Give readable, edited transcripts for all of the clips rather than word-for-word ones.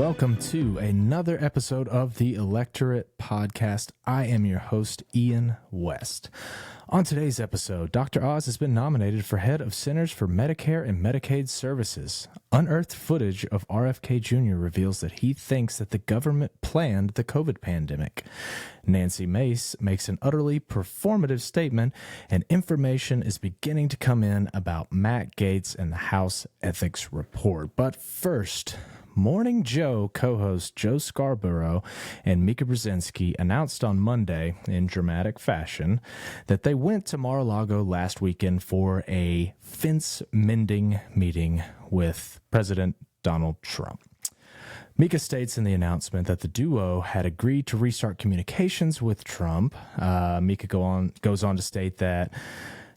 welcome to another episode of the Electorate Podcast. I am your host, Ian West. On today's episode, Dr. Oz has been nominated for head of Centers for Medicare and Medicaid Services. Unearthed footage of RFK Jr. reveals that he thinks that the government planned the COVID pandemic. Nancy Mace makes an utterly performative statement, and information is beginning to come in about Matt Gaetz and the House Ethics Report. But first, Morning Joe co-host Joe Scarborough and Mika Brzezinski announced on Monday, in dramatic fashion, that they went to Mar-a-Lago last weekend for a fence mending meeting with President Donald Trump. Mika states in the announcement that the duo had agreed to restart communications with Trump. Mika goes on to state that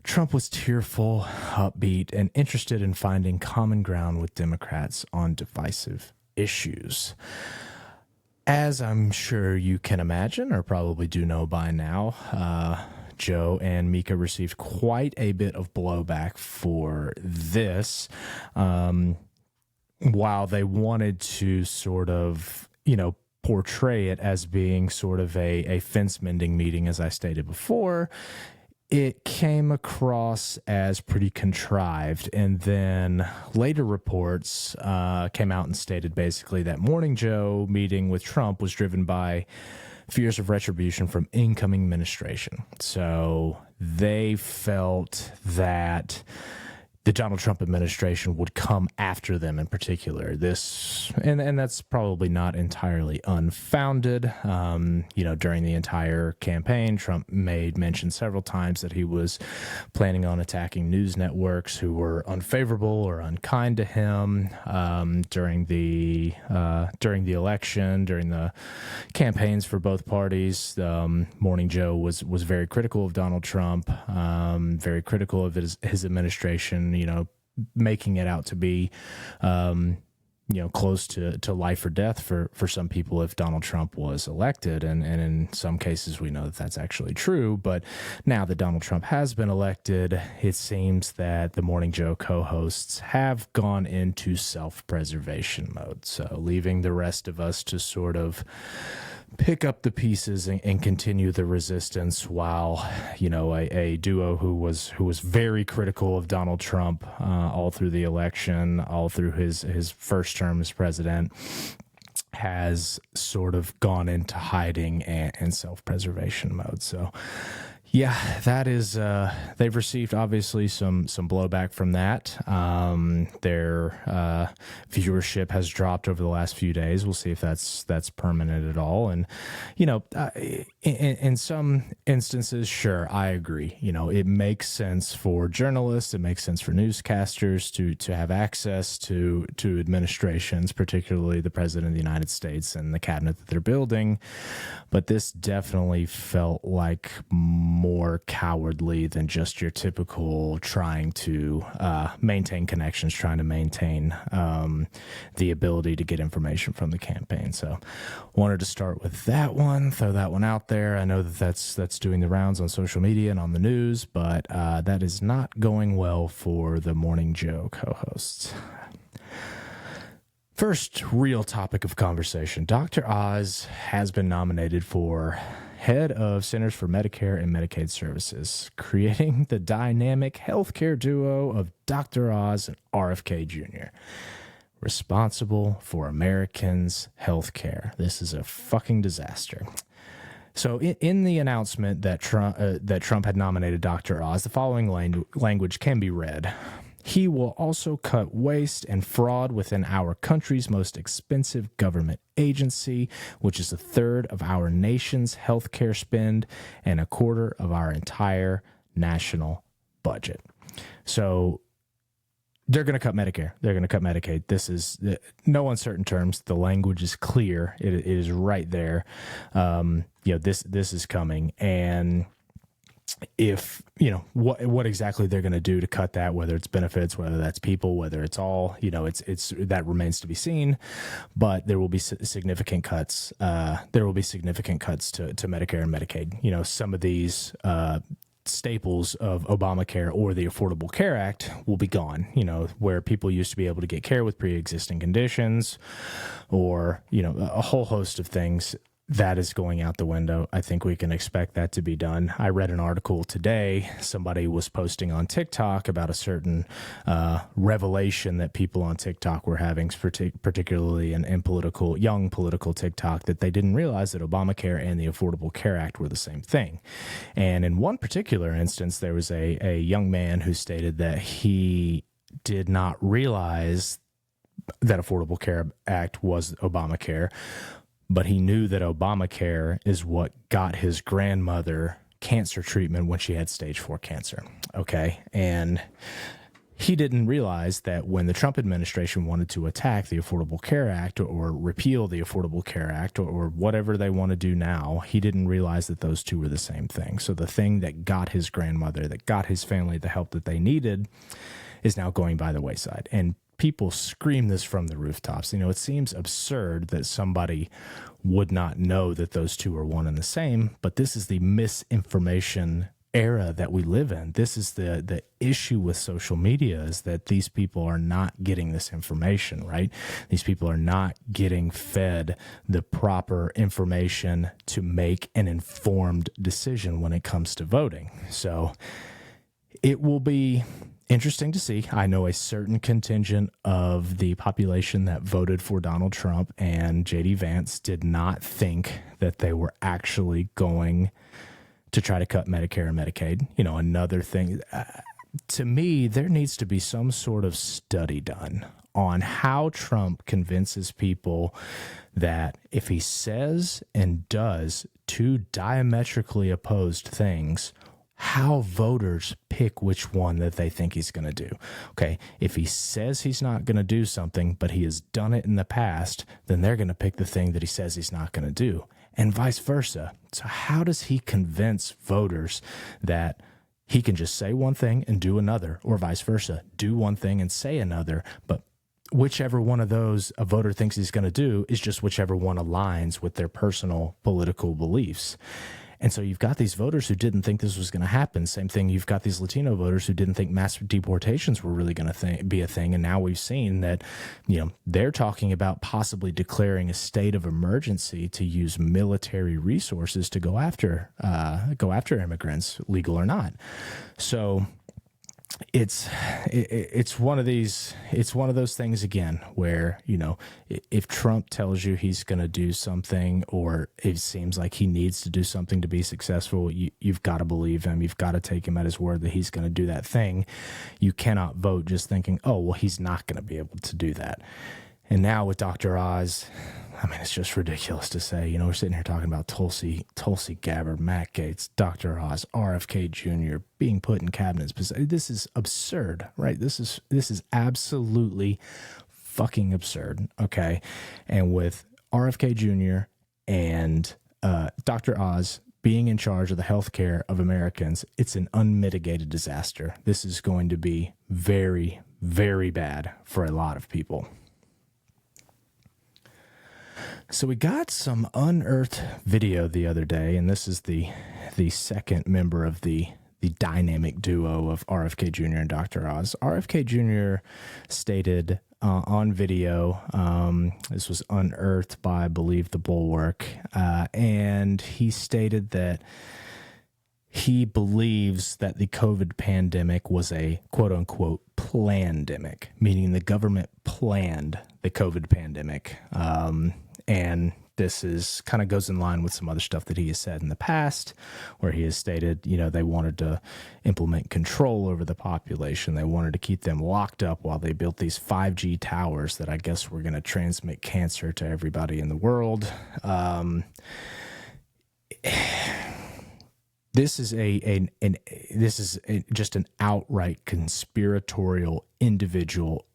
Trump was tearful, upbeat, and interested in finding common ground with Democrats on divisive issues. As I'm sure you can imagine, or probably do know by now, Joe and Mika received quite a bit of blowback for this. While they wanted to sort of, portray it as being sort of a fence mending meeting, as I stated before, it came across as pretty contrived, and then later reports came out and stated basically that Morning Joe meeting with Trump was driven by fears of retribution from incoming administration. So they felt that the Donald Trump administration would come after them in particular. And that's probably not entirely unfounded. During the entire campaign, Trump made mention several times that he was planning on attacking news networks who were unfavorable or unkind to him during the election, during the campaigns for both parties. Morning Joe was very critical of Donald Trump, very critical of his administration. Making it out to be, close to life or death for some people if Donald Trump was elected. And in some cases, we know that that's actually true. But now that Donald Trump has been elected, it seems that the Morning Joe co-hosts have gone into self-preservation mode. So leaving the rest of us to sort of pick up the pieces and continue the resistance while, a duo who was very critical of Donald Trump all through the election, all through his first term as president, has sort of gone into hiding and self-preservation mode. So yeah, that is, they've received obviously some blowback from that. Their viewership has dropped over the last few days. We'll see if that's permanent at all. And, in some instances, sure, I agree. It makes sense for journalists. It makes sense for newscasters to have access to administrations, particularly the president of the United States and the cabinet that they're building. But this definitely felt like more cowardly than just your typical trying to maintain connections, trying to maintain the ability to get information from the campaign. So wanted to start with that one, throw that one out there. I know that's doing the rounds on social media and on the news, but that is not going well for the Morning Joe co-hosts. First real topic of conversation. Dr. Oz has been nominated for head of Centers for Medicare and Medicaid Services, creating the dynamic healthcare duo of Dr. Oz and RFK Jr., responsible for Americans' healthcare. This is a fucking disaster. So in the announcement that Trump had nominated Dr. Oz, the following language can be read. He will also cut waste and fraud within our country's most expensive government agency, which is a third of our nation's healthcare spend and a quarter of our entire national budget. So they're going to cut Medicare. They're going to cut Medicaid. This is no uncertain terms. The language is clear. It is right there. This is coming. And if, what exactly they're going to do to cut that, whether it's benefits, whether that's people, whether it's all, it's that remains to be seen. But there will be significant cuts. There will be significant cuts to Medicare and Medicaid. Some of these staples of Obamacare or the Affordable Care Act will be gone, where people used to be able to get care with pre-existing conditions or, a whole host of things. That is going out the window. I think we can expect that to be done. I read an article today. Somebody was posting on TikTok about a certain revelation that people on TikTok were having, particularly in young political TikTok, that they didn't realize that Obamacare and the Affordable Care Act were the same thing. And in one particular instance, there was a young man who stated that he did not realize that Affordable Care Act was Obamacare, but he knew that Obamacare is what got his grandmother cancer treatment when she had stage 4 cancer. Okay. And he didn't realize that when the Trump administration wanted to attack the Affordable Care Act or repeal the Affordable Care Act or whatever they want to do now, he didn't realize that those two were the same thing. So the thing that got his grandmother, that got his family the help that they needed, is now going by the wayside. And people scream this from the rooftops. It seems absurd that somebody would not know that those two are one and the same, but this is the misinformation era that we live in. This is the issue with social media, is that these people are not getting this information, right? These people are not getting fed the proper information to make an informed decision when it comes to voting. So it will be interesting to see. I know a certain contingent of the population that voted for Donald Trump and J.D. Vance did not think that they were actually going to try to cut Medicare and Medicaid. Another thing, to me, there needs to be some sort of study done on how Trump convinces people that if he says and does two diametrically opposed things, how voters pick which one that they think he's going to do. Okay, if he says he's not going to do something, but he has done it in the past, then they're going to pick the thing that he says he's not going to do, and vice versa. So how does he convince voters that he can just say one thing and do another, or vice versa, do one thing and say another, but whichever one of those a voter thinks he's going to do is just whichever one aligns with their personal political beliefs? And so you've got these voters who didn't think this was going to happen. Same thing, you've got these Latino voters who didn't think mass deportations were really going to be a thing. And now we've seen that, they're talking about possibly declaring a state of emergency to use military resources to go after immigrants, legal or not. So it's one of those things again where, if Trump tells you he's going to do something, or it seems like he needs to do something to be successful, you've got to believe him. You've got to take him at his word that he's going to do that thing. You cannot vote just thinking, oh, well, he's not going to be able to do that. And now with Dr. Oz, it's just ridiculous to say, we're sitting here talking about Tulsi Gabbard, Matt Gaetz, Dr. Oz, RFK Jr. being put in cabinets. This is absurd, right? This is absolutely fucking absurd, okay? And with RFK Jr. and Dr. Oz being in charge of the healthcare of Americans, it's an unmitigated disaster. This is going to be very, very bad for a lot of people. So we got some unearthed video the other day, and this is the second member of the dynamic duo of RFK Jr. and Dr. Oz. RFK Jr. stated on video, this was unearthed by, I believe, The Bulwark, and he stated that he believes that the COVID pandemic was a quote-unquote plandemic, meaning the government planned the COVID pandemic. And this is kind of goes in line with some other stuff that he has said in the past, where he has stated, they wanted to implement control over the population. They wanted to keep them locked up while they built these 5G towers that I guess were going to transmit cancer to everybody in the world. This is just an outright conspiratorial individual,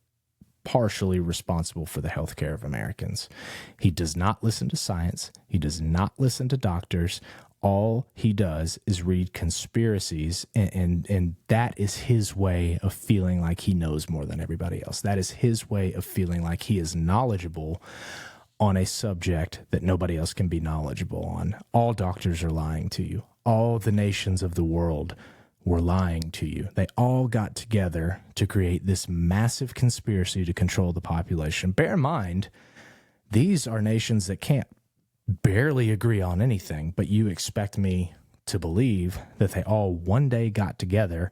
partially responsible for the healthcare of Americans. He does not listen to science. He does not listen to doctors. All he does is read conspiracies, and that is his way of feeling like he knows more than everybody else. That is his way of feeling like he is knowledgeable on a subject that nobody else can be knowledgeable on. All doctors are lying to you. All the nations of the world were lying to you. They all got together to create this massive conspiracy to control the population. Bear in mind, these are nations that can't barely agree on anything, but you expect me to believe that they all one day got together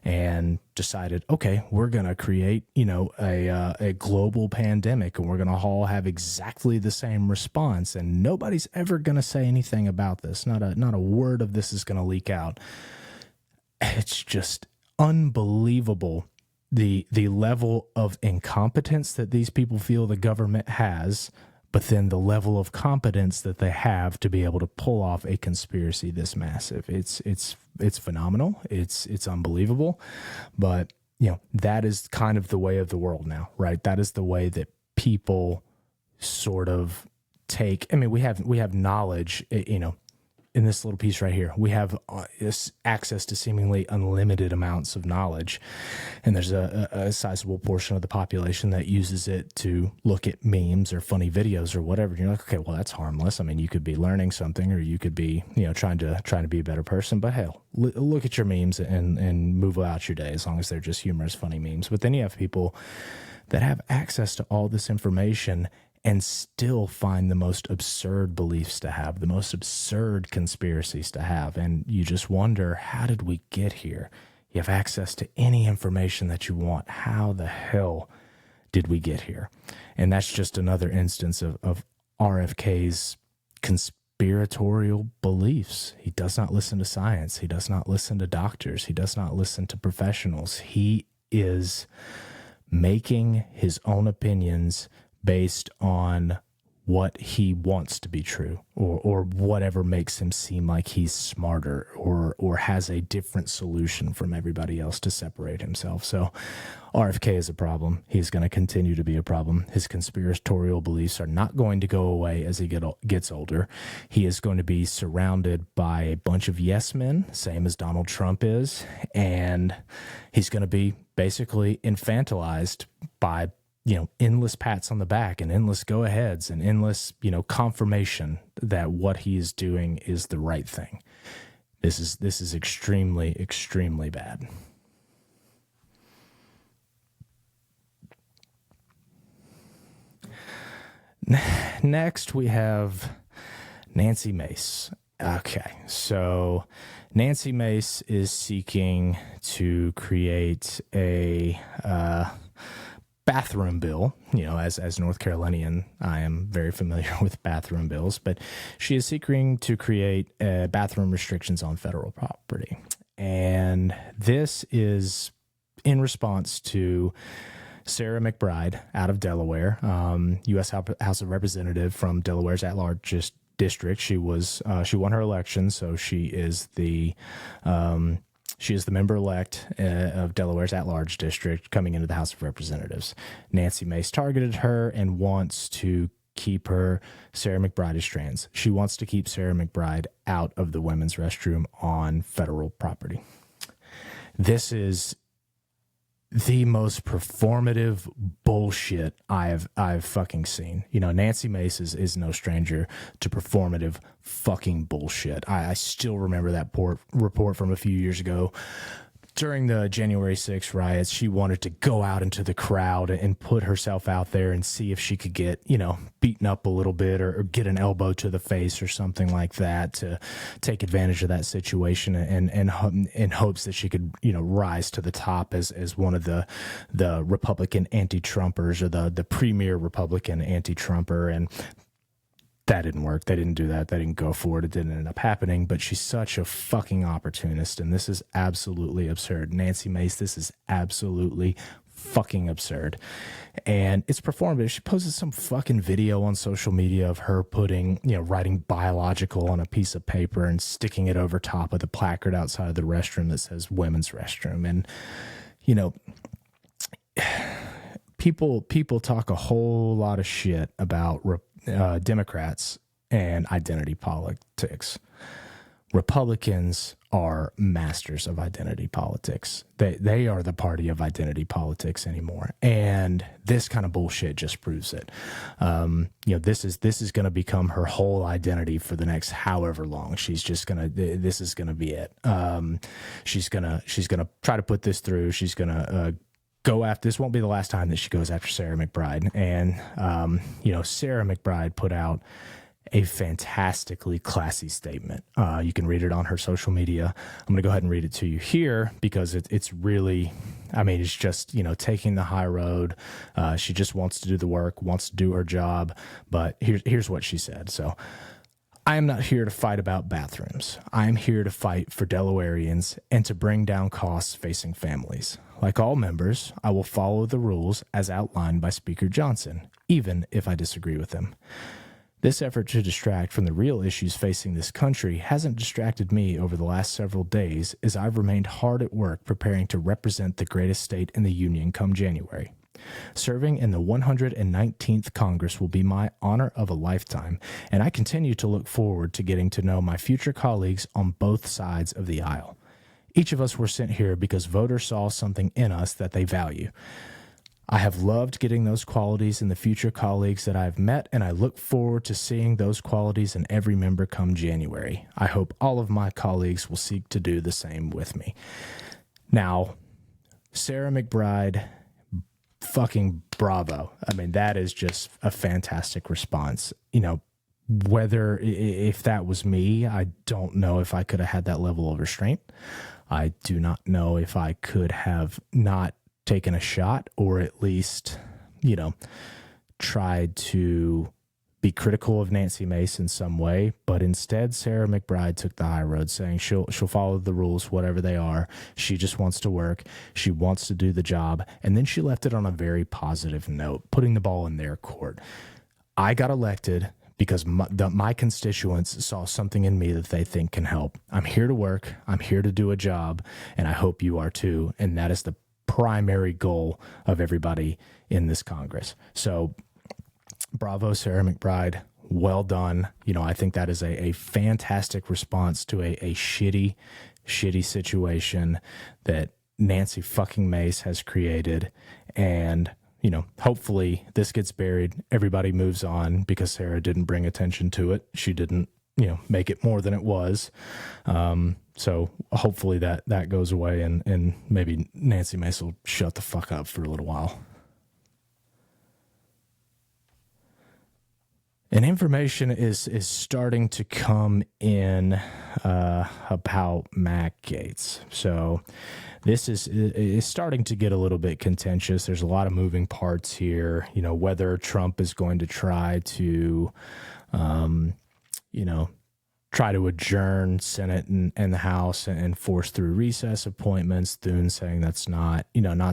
and decided, okay, we're going to create, a global pandemic, and we're going to all have exactly the same response, and nobody's ever going to say anything about this. Not a word of this is going to leak out. It's just unbelievable the level of incompetence that these people feel the government has, but then the level of competence that they have to be able to pull off a conspiracy this massive. It's phenomenal. It's unbelievable. But, that is kind of the way of the world now, right? That is the way that people sort of take. I mean, we have knowledge, in this little piece right here. We have this access to seemingly unlimited amounts of knowledge, and there's a sizable portion of the population that uses it to look at memes or funny videos or whatever. And you're like, okay, well, that's harmless. I mean, you could be learning something, or you could be, trying to be a better person. But hell, look at your memes and move about your day, as long as they're just humorous, funny memes. But then you have people that have access to all this information and still find the most absurd beliefs to have, the most absurd conspiracies to have. And you just wonder, how did we get here? You have access to any information that you want. How the hell did we get here? And that's just another instance of RFK's conspiratorial beliefs. He does not listen to science. He does not listen to doctors. He does not listen to professionals. He is making his own opinions based on what he wants to be true, or whatever makes him seem like he's smarter or has a different solution from everybody else to separate himself. So RFK is a problem. He's going to continue to be a problem. His conspiratorial beliefs are not going to go away as he gets older. He is going to be surrounded by a bunch of yes men, same as Donald Trump is, and he's going to be basically infantilized by endless pats on the back and endless go-aheads and endless, confirmation that what he is doing is the right thing. This is extremely, extremely bad. Next, we have Nancy Mace. Okay, so Nancy Mace is seeking to create a bathroom bill. As North Carolinian, I am very familiar with bathroom bills, but she is seeking to create bathroom restrictions on federal property. And this is in response to Sarah McBride out of Delaware, U.S. House of Representative from Delaware's at-large district. She won her election, so she is the member-elect of Delaware's at-large district coming into the House of Representatives. Nancy Mace targeted her and wants to keep her. Sarah McBride is trans. She wants to keep Sarah McBride out of the women's restroom on federal property. This is the most performative bullshit I've fucking seen. Nancy Mace is no stranger to performative fucking bullshit. I still remember that report from a few years ago. During the January 6th riots, she wanted to go out into the crowd and put herself out there and see if she could get, beaten up a little bit or get an elbow to the face or something like that to take advantage of that situation and in hopes that she could, rise to the top as one of the Republican anti-Trumpers or the premier Republican anti-Trumper. And that didn't work. They didn't do that. They didn't go for it. It didn't end up happening. But she's such a fucking opportunist, and this is absolutely absurd. Nancy Mace, this is absolutely fucking absurd. And it's performative. She posted some fucking video on social media of her writing biological on a piece of paper and sticking it over top of the placard outside of the restroom that says women's restroom. And, people talk a whole lot of shit about Democrats and identity politics. Republicans are masters of identity politics. They are the party of identity politics anymore, and this kind of bullshit just proves it. This is going to become her whole identity for the next however long. She's just gonna. This is going to be it. She's gonna try to put this through. She's gonna go after. This won't be the last time that she goes after Sarah McBride. And Sarah McBride put out a fantastically classy statement. You can read it on her social media. I'm going to go ahead and read it to you here because it's really, it's just, taking the high road. She just wants to do the work, wants to do her job. But here's what she said. So, I am not here to fight about bathrooms. I am here to fight for Delawareans and to bring down costs facing families. Like all members, I will follow the rules as outlined by Speaker Johnson, even if I disagree with him. This effort to distract from the real issues facing this country hasn't distracted me over the last several days as I've remained hard at work preparing to represent the greatest state in the Union come January. Serving in the 119th Congress will be my honor of a lifetime, and I continue to look forward to getting to know my future colleagues on both sides of the aisle. Each of us were sent here because voters saw something in us that they value. I have loved getting those qualities in the future colleagues that I've met, and I look forward to seeing those qualities in every member come January. I hope all of my colleagues will seek to do the same with me. Now, Sarah McBride, fucking bravo. That is just a fantastic response. If that was me, I don't know if I could have had that level of restraint. I do not know if I could have not taken a shot or at least, tried to be critical of Nancy Mace in some way. But instead, Sarah McBride took the high road, saying she'll follow the rules, whatever they are. She just wants to work. She wants to do the job. And then she left it on a very positive note, putting the ball in their court. I got elected because my constituents saw something in me that they think can help. I'm here to work. I'm here to do a job. And I hope you are too. And that is the primary goal of everybody in this Congress. So bravo, Sarah McBride. Well done. I think that is a fantastic response to a shitty situation that Nancy fucking Mace has created. And, hopefully this gets buried. Everybody moves on because Sarah didn't bring attention to it. She didn't, make it more than it was. So hopefully that goes away and maybe Nancy Mace will shut the fuck up for a little while. And information is starting to come in about Matt Gaetz. So this is starting to get a little bit contentious. There's a lot of moving parts here. Whether Trump is going to try to, try to adjourn Senate and the House and force through recess appointments. Thune saying that's not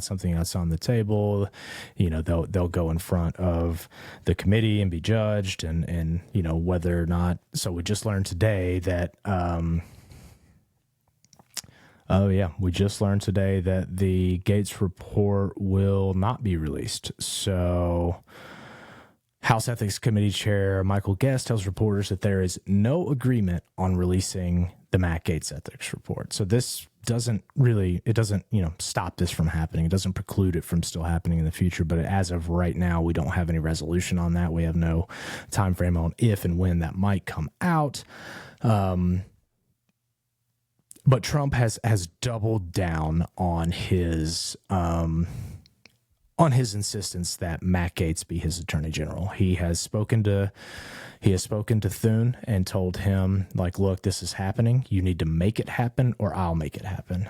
something that's on the table. They'll go in front of the committee and be judged and whether or not. So we just learned today that, we just learned today that the Gaetz report will not be released. So House Ethics Committee Chair Michael Guest tells reporters that there is no agreement on releasing the Matt Gaetz ethics report. So this doesn't stop this from happening. It doesn't preclude it from still happening in the future. But as of right now, we don't have any resolution on that. We have no time frame on if and when that might come out. But Trump has doubled down on his insistence that Matt Gaetz be his attorney general. He has spoken to Thune and told him, look, this is happening. You need to make it happen or I'll make it happen.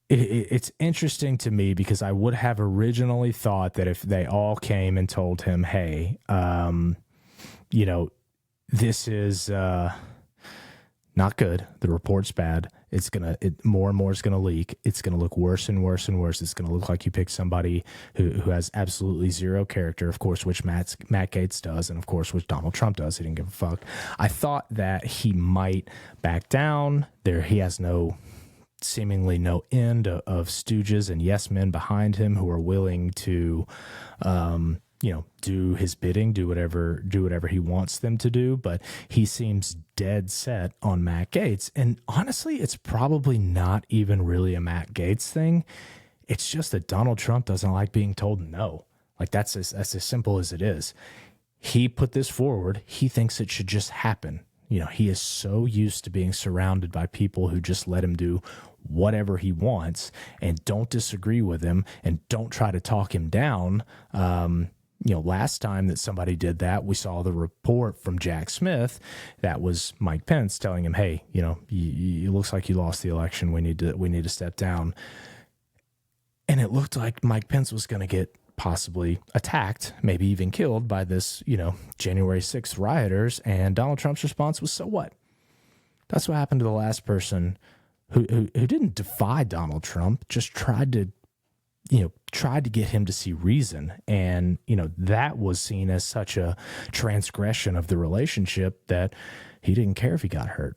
It's interesting to me because I would have originally thought that if they all came and told him, hey, this is not good. The report's bad. More and more is gonna leak. It's gonna look worse and worse and worse. It's gonna look like you picked somebody who has absolutely zero character, of course, which Matt Gaetz does, and of course, which Donald Trump does. He didn't give a fuck. I thought that he might back down. He has seemingly no end of stooges and yes men behind him who are willing to, do his bidding, do whatever he wants them to do. But he seems dead set on Matt Gaetz. And honestly, it's probably not even really a Matt Gaetz thing. It's just that Donald Trump doesn't like being told no. Like that's as simple as it is. He put this forward. He thinks it should just happen. He is so used to being surrounded by people who just let him do whatever he wants and don't disagree with him and don't try to talk him down. Last time that somebody did that, we saw the report from Jack Smith. That was Mike Pence telling him, hey, it looks like you lost the election. We need to step down. And it looked like Mike Pence was going to get possibly attacked, maybe even killed by this, January 6th rioters. And Donald Trump's response was, so what? That's what happened to the last person who didn't defy Donald Trump, just tried to get him to see reason. And, that was seen as such a transgression of the relationship that he didn't care if he got hurt.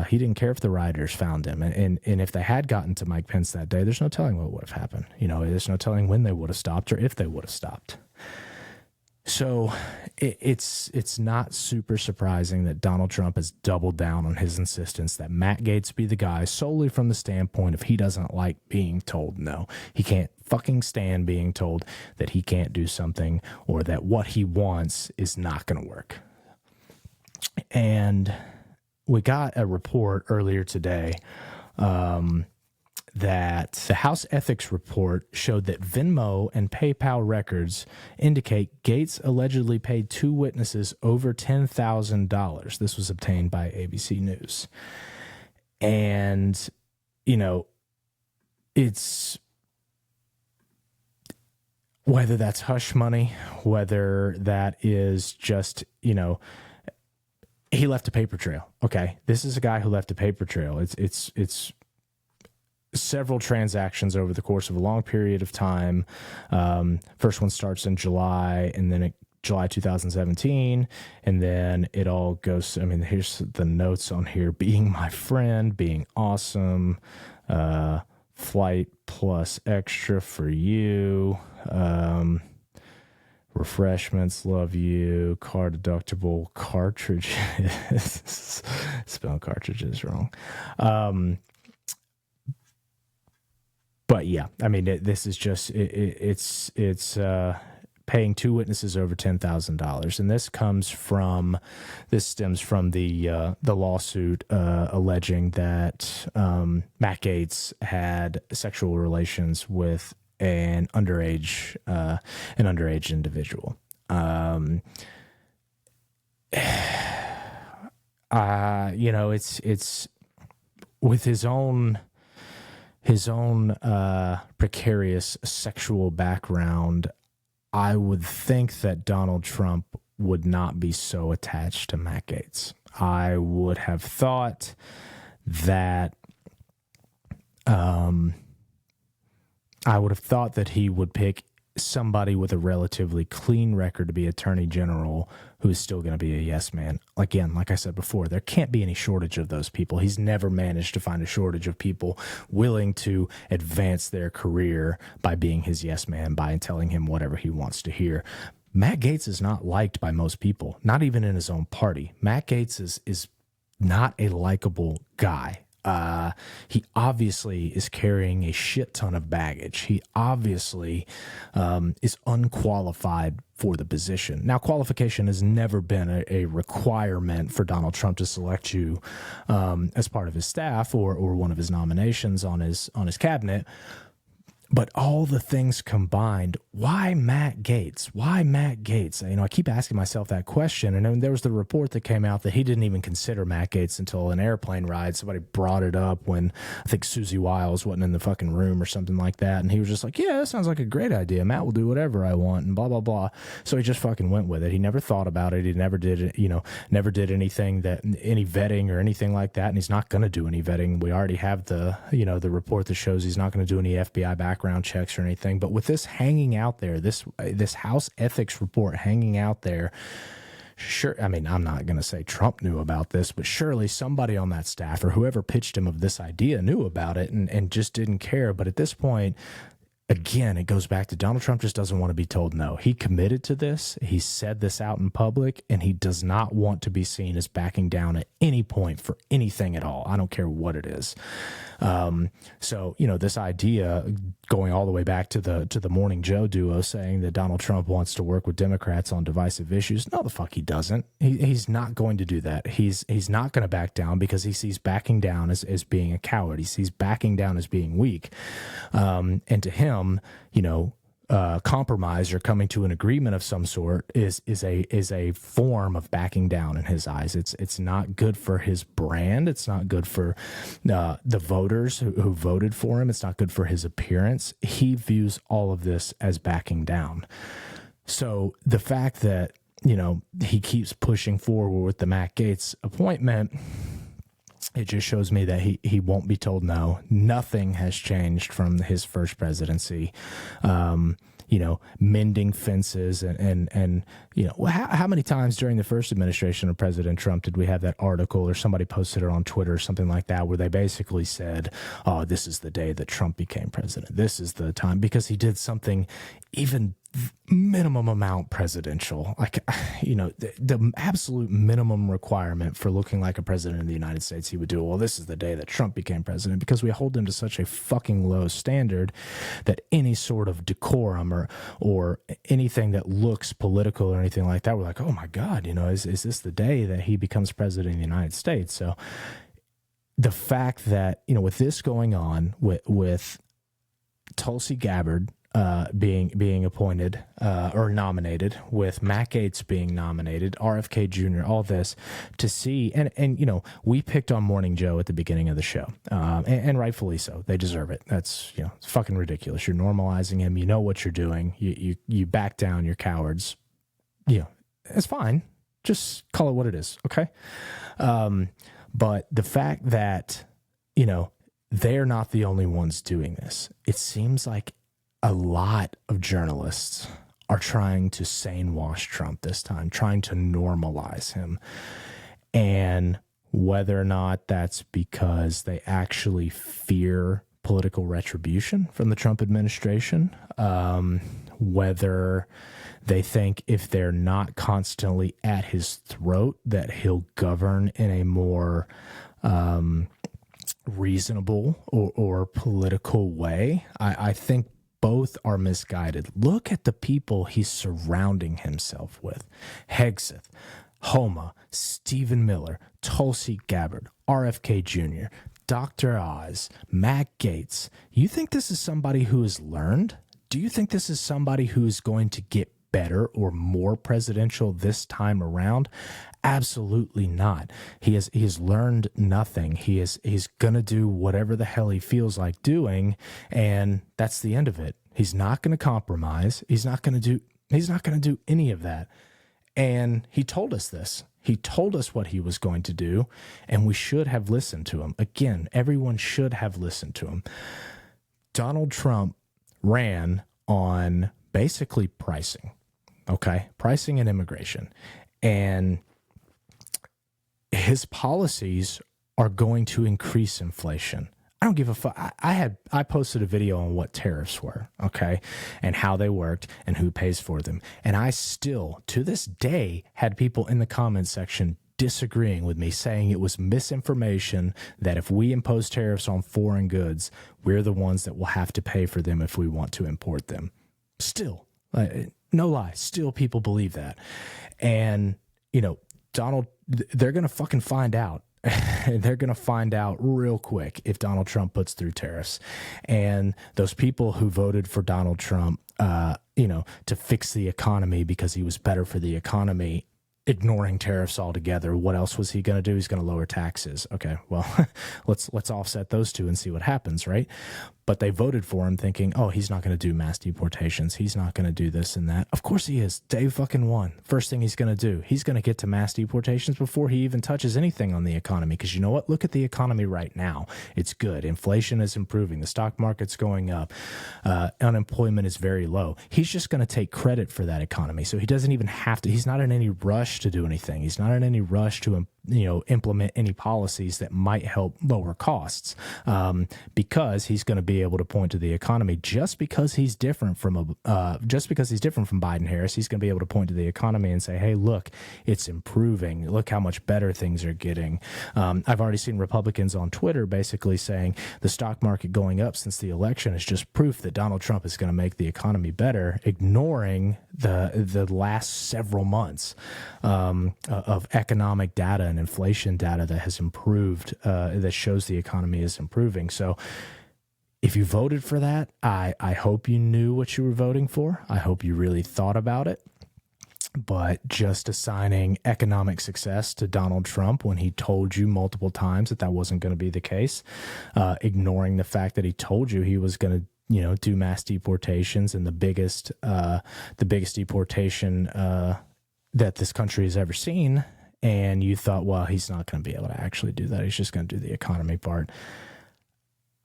He didn't care if the rioters found him. And if they had gotten to Mike Pence that day, there's no telling what would have happened. There's no telling when they would have stopped or if they would have stopped. So it's not super surprising that Donald Trump has doubled down on his insistence that Matt Gaetz be the guy solely from the standpoint of he doesn't like being told no. He can't fucking stand being told that he can't do something or that what he wants is not going to work. And we got a report earlier today that the House Ethics Report showed that Venmo and PayPal records indicate Gaetz allegedly paid two witnesses over $10,000. This was obtained by ABC News. And, it's whether that's hush money, whether that is just, he left a paper trail. Okay. This is a guy who left a paper trail. It's several transactions over the course of a long period of time. First one starts in July and then July 2017. And then it all goes, here's the notes on here: being my friend, being awesome, flight plus extra for you, refreshments, love you, car deductible, cartridges, spell cartridges wrong. But yeah, this is just, it's paying two witnesses over $10,000. And this stems from the lawsuit alleging that Matt Gaetz had sexual relations with an underage individual. It's with his own precarious sexual background. I would think that Donald Trump would not be so attached to Matt Gaetz. I would have thought that he would pick somebody with a relatively clean record to be attorney general who is still going to be a yes man. Again, like I said before, there can't be any shortage of those people. He's never managed to find a shortage of people willing to advance their career by being his yes man, by telling him whatever he wants to hear. Matt Gaetz is not liked by most people, not even in his own party. Matt Gaetz is not a likable guy. He obviously is carrying a shit ton of baggage. He obviously is unqualified for the position. Now, qualification has never been a requirement for Donald Trump to select you as part of his staff or one of his nominations on his cabinet. But all the things combined, why Matt Gaetz? Why Matt Gaetz? I keep asking myself that question. And then there was the report that came out that he didn't even consider Matt Gaetz until an airplane ride. Somebody brought it up when I think Susie Wiles wasn't in the fucking room or something like that. And he was just like, yeah, that sounds like a great idea. Matt will do whatever I want and blah, blah, blah. So he just fucking went with it. He never thought about it. He never did, never did anything any vetting or anything like that. And he's not going to do any vetting. We already have the report that shows he's not going to do any FBI background checks or anything. But with this hanging out there, this House ethics report hanging out there, sure, I'm not going to say Trump knew about this, but surely somebody on that staff or whoever pitched him of this idea knew about it and just didn't care. But at this point, again, it goes back to Donald Trump just doesn't want to be told no. He committed to this. He said this out in public, and he does not want to be seen as backing down at any point for anything at all. I don't care what it is. So, this idea going all the way back to the Morning Joe duo saying that Donald Trump wants to work with Democrats on divisive issues. No, the fuck he doesn't. He's not going to do that. He's not going to back down because he sees backing down as being a coward. He sees backing down as being weak. And to him, compromise or coming to an agreement of some sort is a form of backing down in his eyes. It's not good for his brand. It's not good for the voters who voted for him. It's not good for his appearance. He views all of this as backing down. So the fact that he keeps pushing forward with the Matt Gaetz appointment, it just shows me that he won't be told no. Nothing has changed from his first presidency. Mending fences and how many times during the first administration of President Trump did we have that article or somebody posted it on Twitter or something like that where they basically said, oh, this is the day that Trump became president. This is the time, because he did something even minimum amount presidential, the absolute minimum requirement for looking like a president of the United States. He would do, well, this is the day that Trump became president, because we hold him to such a fucking low standard that any sort of decorum or anything that looks political or anything like that, we're like, oh my God, is this the day that he becomes president of the United States? So the fact that, with this going on with Tulsi Gabbard being appointed or nominated, with Matt Gaetz being nominated, RFK Jr., all this, to see, and we picked on Morning Joe at the beginning of the show, and rightfully so. They deserve it. That's it's fucking ridiculous. You're normalizing him. You know what you're doing. You back down. You're cowards. It's fine. Just call it what it is, okay? But the fact that they're not the only ones doing this, it seems like a lot of journalists are trying to sane wash Trump this time, trying to normalize him. And whether or not that's because they actually fear political retribution from the Trump administration, whether they think if they're not constantly at his throat that he'll govern in a more reasonable or political way. I think both are misguided. Look at the people he's surrounding himself with. Hegseth, Homa, Stephen Miller, Tulsi Gabbard, RFK Jr., Dr. Oz, Matt Gaetz. You think this is somebody who has learned? Do you think this is somebody who is going to get better or more presidential this time around? Absolutely not. He has learned nothing. He's going to do whatever the hell he feels like doing, and that's the end of it. He's not going to compromise. He's not going to do any of that. And he told us this. He told us what he was going to do, and we should have listened to him. Again, everyone should have listened to him. Donald Trump ran on basically pricing, okay? Pricing and immigration. And his policies are going to increase inflation. I don't give a fuck. I posted a video on what tariffs were, okay, and how they worked and who pays for them. And I still, to this day, had people in the comments section disagreeing with me, saying it was misinformation, that if we impose tariffs on foreign goods, we're the ones that will have to pay for them if we want to import them. Still, no lie, still people believe that. And, Donald, they're going to fucking find out. They're going to find out real quick if Donald Trump puts through tariffs. And those people who voted for Donald Trump, to fix the economy because he was better for the economy, ignoring tariffs altogether, what else was he going to do? He's going to lower taxes. Okay, well, let's offset those two and see what happens, right? But they voted for him thinking, oh, he's not going to do mass deportations. He's not going to do this and that. Of course he is. Day fucking one. First thing he's going to do, he's going to get to mass deportations before he even touches anything on the economy. Because you know what? Look at the economy right now. It's good. Inflation is improving. The stock market's going up. Unemployment is very low. He's just going to take credit for that economy. So he doesn't even have to. He's not in any rush to do anything. He's not in any rush to implement any policies that might help lower costs, because he's going to be be able to point to the economy just because he's different from Biden Harris. He's going to be able to point to the economy and say, hey, look, it's improving. Look how much better things are getting. I've already seen Republicans on Twitter basically saying the stock market going up since the election is just proof that Donald Trump is going to make the economy better, ignoring the last several months of economic data and inflation data that has improved, that shows the economy is improving. So if you voted for that, I hope you knew what you were voting for. I hope you really thought about it. But just assigning economic success to Donald Trump when he told you multiple times that wasn't going to be the case, ignoring the fact that he told you he was going to, do mass deportations and the biggest deportation that this country has ever seen, and you thought, well, he's not going to be able to actually do that. He's just going to do the economy part.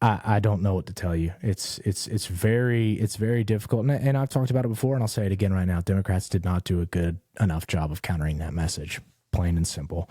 I don't know what to tell you. It's very difficult, and I've talked about it before, and I'll say it again right now. Democrats did not do a good enough job of countering that message, plain and simple.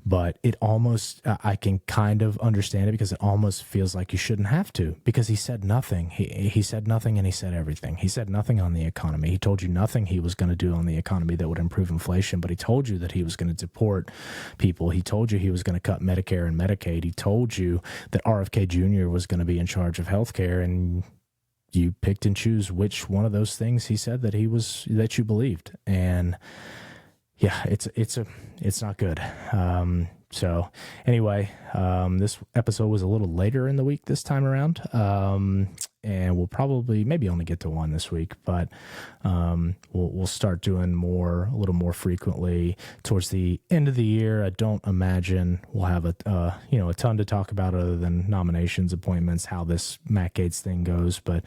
But it almost, I can kind of understand it, because it almost feels like you shouldn't have to, because he said nothing. He said nothing, and he said everything. He said nothing on the economy. He told you nothing he was going to do on the economy that would improve inflation, but he told you that he was going to deport people. He told you he was going to cut Medicare and Medicaid. He told you that RFK Jr. was going to be in charge of healthcare, and you picked and choose which one of those things he said that you believed. And yeah, it's not good. So anyway, this episode was a little later in the week this time around. And we'll probably maybe only get to one this week, but we'll start doing a little more frequently towards the end of the year. I don't imagine we'll have a ton to talk about other than nominations, appointments, how this Matt Gaetz thing goes. But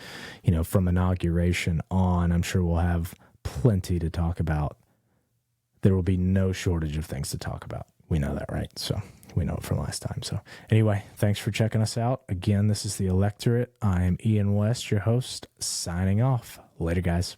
from inauguration on, I'm sure we'll have plenty to talk about. There will be no shortage of things to talk about. We know that, right? So we know it from last time. So anyway, thanks for checking us out. Again, this is the Electorate. I am Ian West, your host, signing off. Later, guys.